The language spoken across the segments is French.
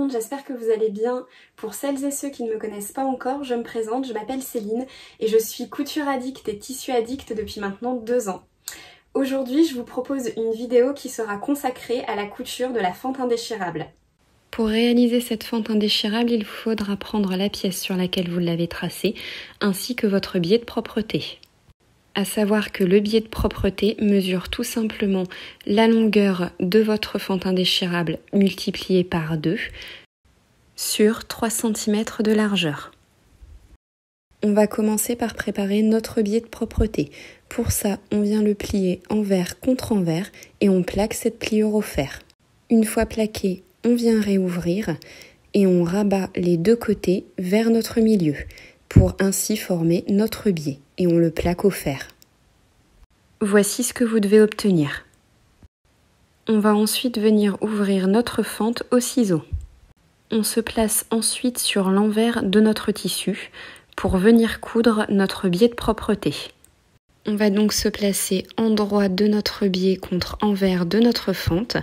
monde, j'espère que vous allez bien. Pour celles et ceux qui ne me connaissent pas encore, je me présente, je m'appelle Céline et je suis couture addict et tissu addict depuis maintenant 2 ans. Aujourd'hui, je vous propose une vidéo qui sera consacrée à la couture de la fente indéchirable. Pour réaliser cette fente indéchirable, il vous faudra prendre la pièce sur laquelle vous l'avez tracée, ainsi que votre biais de propreté. À savoir que le biais de propreté mesure tout simplement la longueur de votre fente indéchirable multipliée par 2 sur 3 cm de largeur. On va commencer par préparer notre biais de propreté. Pour ça, on vient le plier envers contre envers et on plaque cette pliure au fer. Une fois plaqué, on vient réouvrir et on rabat les deux côtés vers notre milieu pour ainsi former notre biais et on le plaque au fer. Voici ce que vous devez obtenir. On va ensuite venir ouvrir notre fente au ciseau. On se place ensuite sur l'envers de notre tissu pour venir coudre notre biais de propreté. On va donc se placer en droit de notre biais contre envers de notre fente.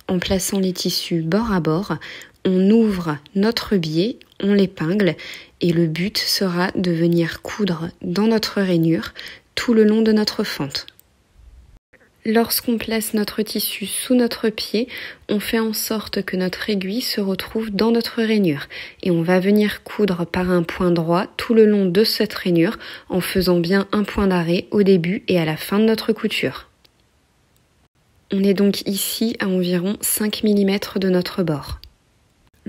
En plaçant les tissus bord à bord, on ouvre notre biais, on l'épingle et le but sera de venir coudre dans notre rainure tout le long de notre fente. Lorsqu'on place notre tissu sous notre pied, on fait en sorte que notre aiguille se retrouve dans notre rainure et on va venir coudre par un point droit tout le long de cette rainure en faisant bien un point d'arrêt au début et à la fin de notre couture. On est donc ici à environ 5 mm de notre bord.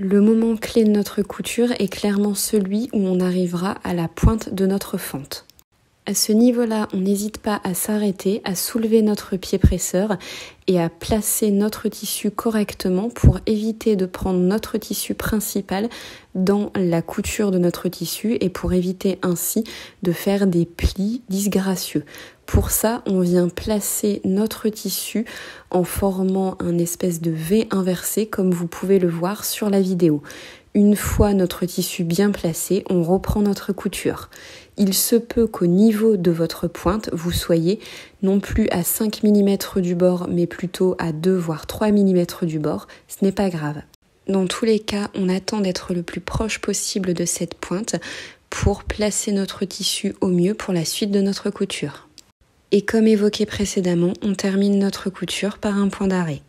Le moment clé de notre couture est clairement celui où on arrivera à la pointe de notre fente. À ce niveau-là, on n'hésite pas à s'arrêter, à soulever notre pied presseur et à placer notre tissu correctement pour éviter de prendre notre tissu principal dans la couture de notre tissu et pour éviter ainsi de faire des plis disgracieux. Pour ça, on vient placer notre tissu en formant un espèce de V inversé comme vous pouvez le voir sur la vidéo. Une fois notre tissu bien placé, on reprend notre couture. Il se peut qu'au niveau de votre pointe, vous soyez non plus à 5 mm du bord, mais plutôt à 2 voire 3 mm du bord. Ce n'est pas grave. Dans tous les cas, on attend d'être le plus proche possible de cette pointe pour placer notre tissu au mieux pour la suite de notre couture. Et comme évoqué précédemment, on termine notre couture par un point d'arrêt.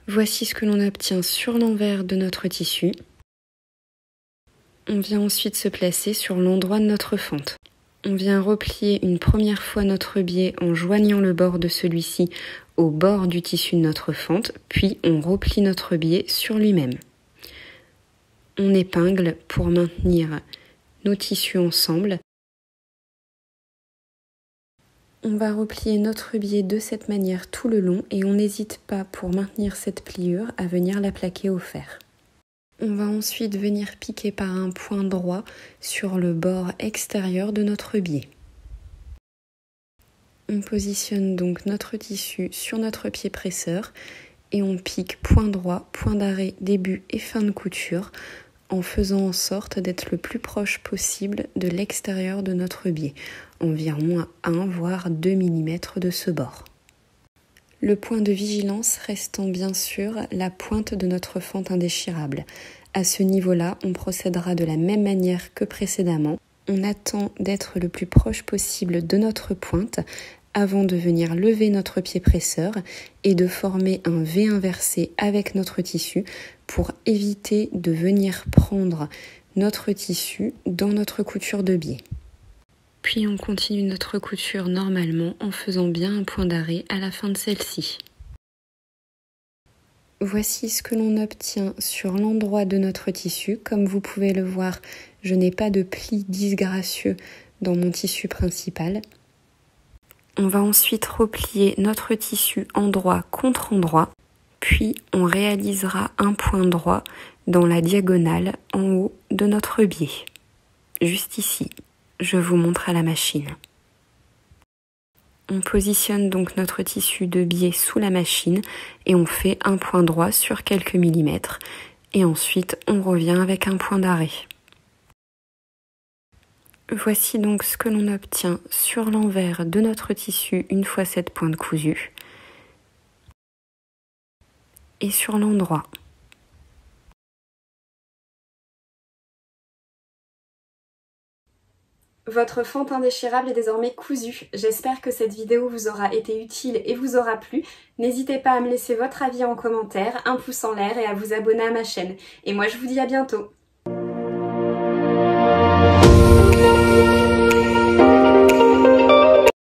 Voici ce que l'on obtient sur l'envers de notre tissu. On vient ensuite se placer sur l'endroit de notre fente. On vient replier une première fois notre biais en joignant le bord de celui-ci au bord du tissu de notre fente, puis on replie notre biais sur lui-même. On épingle pour maintenir nos tissus ensemble. On va replier notre biais de cette manière tout le long et on n'hésite pas pour maintenir cette pliure à venir la plaquer au fer. On va ensuite venir piquer par un point droit sur le bord extérieur de notre biais. On positionne donc notre tissu sur notre pied presseur et on pique point droit, point d'arrêt, début et fin de couture en faisant en sorte d'être le plus proche possible de l'extérieur de notre biais, environ à 1 voire 2 mm de ce bord. Le point de vigilance restant bien sûr la pointe de notre fente indéchirable. À ce niveau-là, on procédera de la même manière que précédemment. On attend d'être le plus proche possible de notre pointe avant de venir lever notre pied presseur et de former un V inversé avec notre tissu pour éviter de venir prendre notre tissu dans notre couture de biais. Puis on continue notre couture normalement en faisant bien un point d'arrêt à la fin de celle-ci. Voici ce que l'on obtient sur l'endroit de notre tissu. Comme vous pouvez le voir, je n'ai pas de plis disgracieux dans mon tissu principal. On va ensuite replier notre tissu endroit contre endroit, puis on réalisera un point droit dans la diagonale en haut de notre biais. Juste ici, je vous montre à la machine. On positionne donc notre tissu de biais sous la machine et on fait un point droit sur quelques millimètres et ensuite on revient avec un point d'arrêt. Voici donc ce que l'on obtient sur l'envers de notre tissu une fois cette pointe cousue et sur l'endroit. Votre fente indéchirable est désormais cousue. J'espère que cette vidéo vous aura été utile et vous aura plu. N'hésitez pas à me laisser votre avis en commentaire, un pouce en l'air et à vous abonner à ma chaîne. Et moi je vous dis à bientôt.